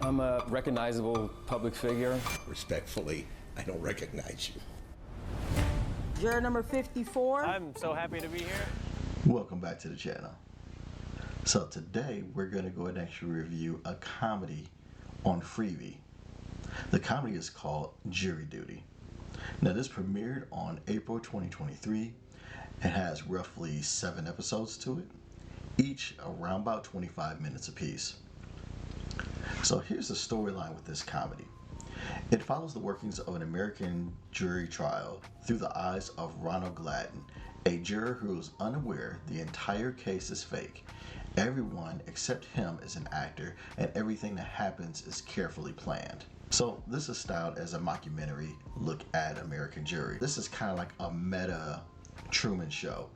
I'm a recognizable public figure. Respectfully, I don't recognize you. Juror number 54. I'm so happy to be here. Welcome back to the channel. So today we're going to go ahead and actually review a comedy on Freevee. The comedy is called Jury Duty. Now this premiered on April 2023. It has roughly 7 episodes to it, each around about 25 minutes apiece. So here's the storyline with this comedy. It follows the workings of an American jury trial through the eyes of Ronald Gladden, a juror who is unaware the entire case is fake. Everyone except him is an actor, and everything that happens is carefully planned. So this is styled as a mockumentary look at American jury. This is kind of like a meta Truman Show.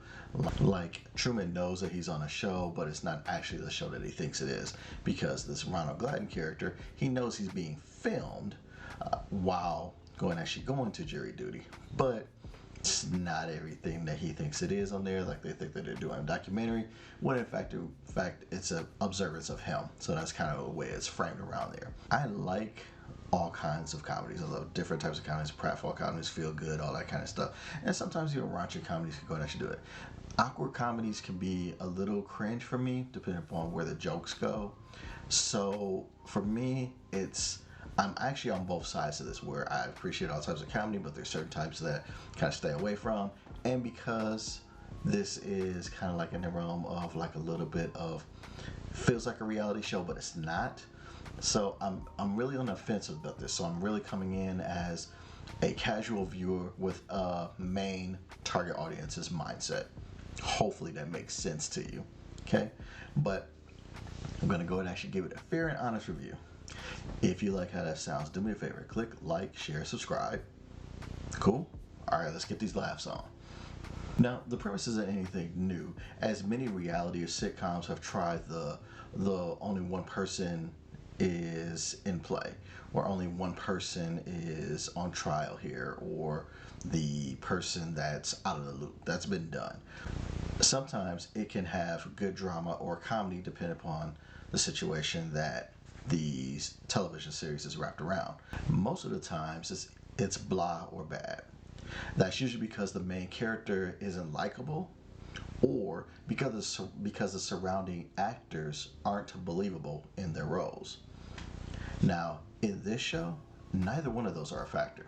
Like Truman knows that he's on a show, but it's not actually the show that he thinks it is, because this Ronald Gladden character, he knows he's being filmed while actually going to jury duty, but it's not everything that he thinks it is on there. Like they think that they're doing a documentary, when in fact it's an observance of him. So that's kind of the way it's framed around there. I like all kinds of comedies. I love different types of comedies, pratfall comedies, feel good, all that kind of stuff. And sometimes raunchy comedies can go and actually do it. Awkward comedies can be a little cringe for me, depending upon where the jokes go. So for me, I'm actually on both sides of this, where I appreciate all types of comedy, but there's certain types that kind of stay away from. And because this is kind of like in the realm of like a little bit of, feels like a reality show, but it's not. So I'm really on the fence about this. So I'm really coming in as a casual viewer with a main target audience's mindset. Hopefully that makes sense to you, okay? But I'm gonna go and actually give it a fair and honest review. If you like how that sounds, do me a favor, click like, share, subscribe. Cool? All right, let's get these laughs on. Now, the premise isn't anything new, as many reality or sitcoms have tried the only one person is in play, or only one person is on trial here, or the person that's out of the loop. That's been done. Sometimes it can have good drama or comedy depending upon the situation that these television series is wrapped around. Most of the times it's blah or bad. That's usually because the main character isn't likable, or because the surrounding actors aren't believable in their roles. Now, in this show, neither one of those are a factor.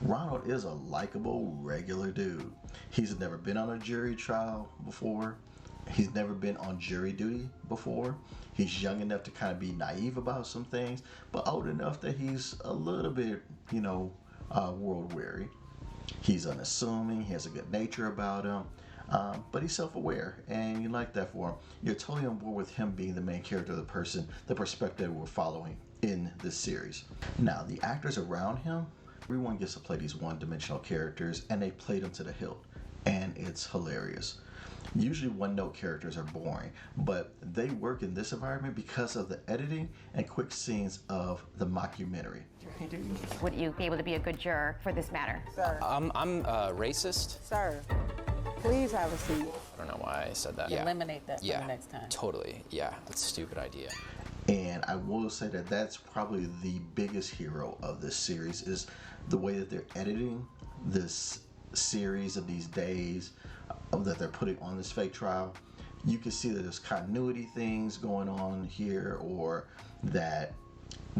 Ronald is a likable, regular dude. He's never been on a jury trial before. He's never been on jury duty before. He's young enough to kind of be naive about some things, but old enough that he's a little bit, world weary. He's unassuming. He has a good nature about him, but he's self-aware, and you like that for him. You're totally on board with him being the main character, the perspective we're following in this series. Now, the actors around him, everyone gets to play these one-dimensional characters, and they play them to the hilt, and it's hilarious. Usually one-note characters are boring, but they work in this environment because of the editing and quick scenes of the mockumentary. Would you be able to be a good juror for this matter? Sir. I'm racist. Sir, please have a seat. I don't know why I said that. Eliminate that for Yeah, the next time. totally. Yeah, that's a stupid idea. And I will say that that's probably the biggest hero of this series, is the way that they're editing this series of these days that they're putting on this fake trial. You can see that there's continuity things going on here, or that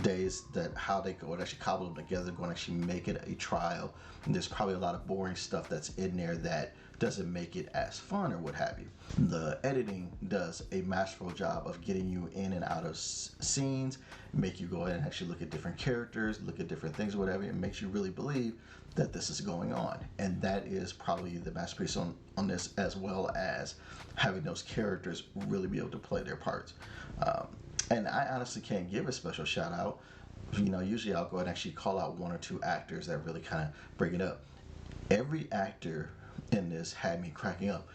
days that how they go and actually cobble them together, going to actually make it a trial. And there's probably a lot of boring stuff that's in there that doesn't make it as fun or what have you. The editing does a masterful job of getting you in and out of scenes, make you go ahead and actually look at different characters, look at different things or whatever. It makes you really believe that this is going on. And that is probably the masterpiece on this, as well as having those characters really be able to play their parts. And I honestly can't give a special shout out. Usually I'll go ahead and actually call out 1 or 2 actors that really kind of bring it up. Every actor in this had me cracking up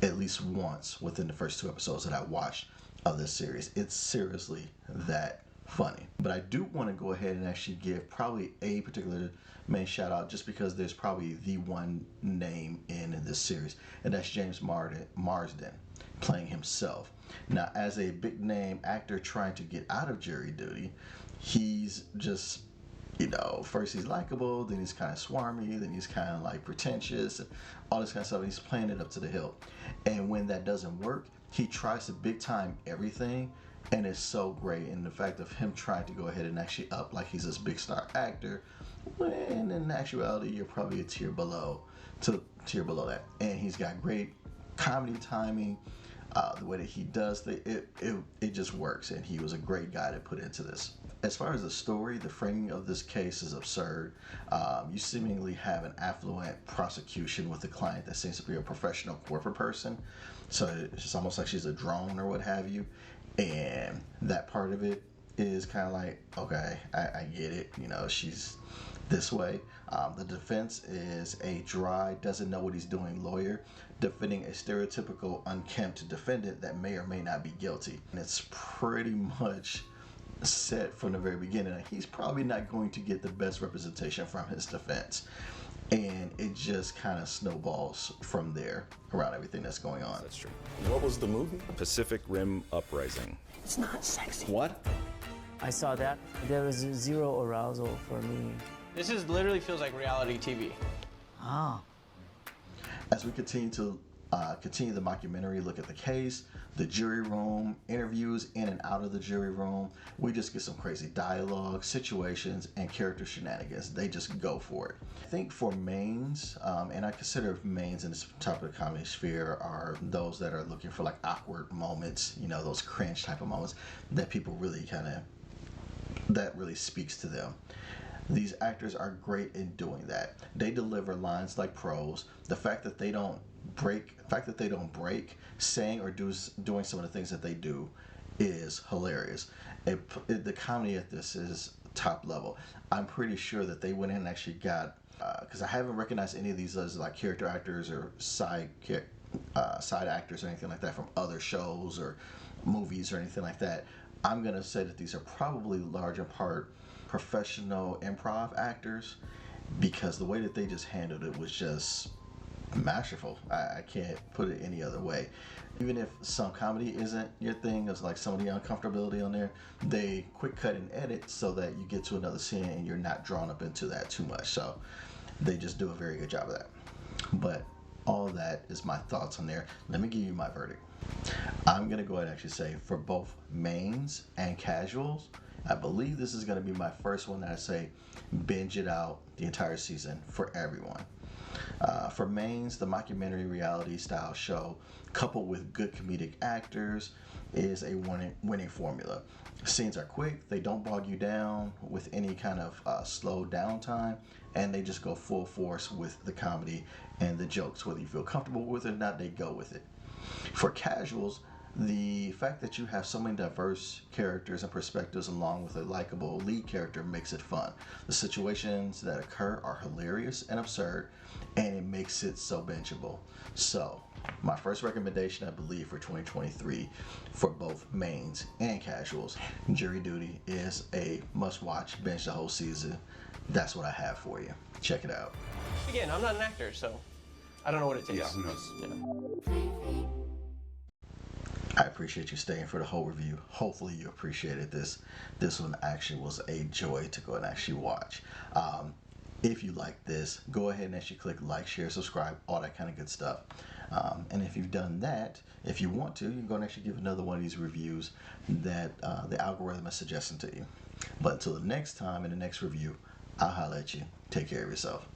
at least once within the first 2 episodes that I watched of this series. It's seriously that funny. But I do want to go ahead and actually give probably a particular main shout out, just because there's probably the one name in this series, and that's James Marsden. playing himself. Now, as a big name actor trying to get out of jury duty, he's just, first he's likable, then he's kind of swarmy, then he's kind of like pretentious, and all this kind of stuff. And he's playing it up to the hilt. And when that doesn't work, he tries to big time everything, and it's so great. And the fact of him trying to go ahead and actually up like he's this big star actor, when in actuality you're probably a tier below that. And he's got great comedy timing. The way that he does it just works, and he was a great guy to put into this. As far as the story, the framing of this case is absurd. You seemingly have an affluent prosecution with a client that seems to be a professional corporate person, so it's almost like she's a drone or what have you, and that part of it is kind of like, okay, I get it, she's this way. The defense is a dry, doesn't know what he's doing lawyer defending a stereotypical unkempt defendant that may or may not be guilty. And it's pretty much set from the very beginning that he's probably not going to get the best representation from his defense. And it just kind of snowballs from there around everything that's going on. That's true. What was the movie? Pacific Rim Uprising. It's not sexy. What? I saw that. There was zero arousal for me. This literally feels like reality TV. Ah. As we continue the mockumentary, look at the case, the jury room, interviews in and out of the jury room, we just get some crazy dialogue, situations, and character shenanigans. They just go for it. I think for mains, and I consider mains in this type of comedy sphere are those that are looking for like awkward moments, those cringe type of moments that people really that really speaks to them. These actors are great in doing that. They deliver lines like pros. The fact that they don't break, saying or doing some of the things that they do is hilarious. The comedy at this is top level. I'm pretty sure that they went in and actually got, because I haven't recognized any of these as like character actors or side actors or anything like that from other shows or movies or anything like that. I'm gonna say that these are probably large in part professional improv actors, because the way that they just handled it was just masterful. I can't put it any other way. Even if some comedy isn't your thing, there's like some of the uncomfortability on there, they quick cut and edit so that you get to another scene and you're not drawn up into that too much. So they just do a very good job of that. But all that is my thoughts on there. Let me give you my verdict. I'm gonna go ahead and actually say for both mains and casuals, I believe this is going to be my first one that I say binge it out the entire season for everyone. For mains, the mockumentary reality style show coupled with good comedic actors is a winning formula. Scenes are quick, they don't bog you down with any kind of slow downtime, and they just go full force with the comedy and the jokes. Whether you feel comfortable with it or not, they go with it. For casuals, the fact that you have so many diverse characters and perspectives along with a likable lead character makes it fun. The situations that occur are hilarious and absurd, and it makes it so bingeable. So, my first recommendation, I believe, for 2023 for both mains and casuals, Jury Duty is a must-watch, binge the whole season. That's what I have for you. Check it out. Again, I'm not an actor, so I don't know what it takes. Yeah, who knows? Yeah. I appreciate you staying for the whole review. Hopefully you appreciated this. This one actually was a joy to go and actually watch. If you like this, go ahead and actually click like, share, subscribe, all that kind of good stuff. And if you've done that, if you want to, you can go and actually give another one of these reviews that the algorithm is suggesting to you. But until the next time in the next review, I'll holler at you. Take care of yourself.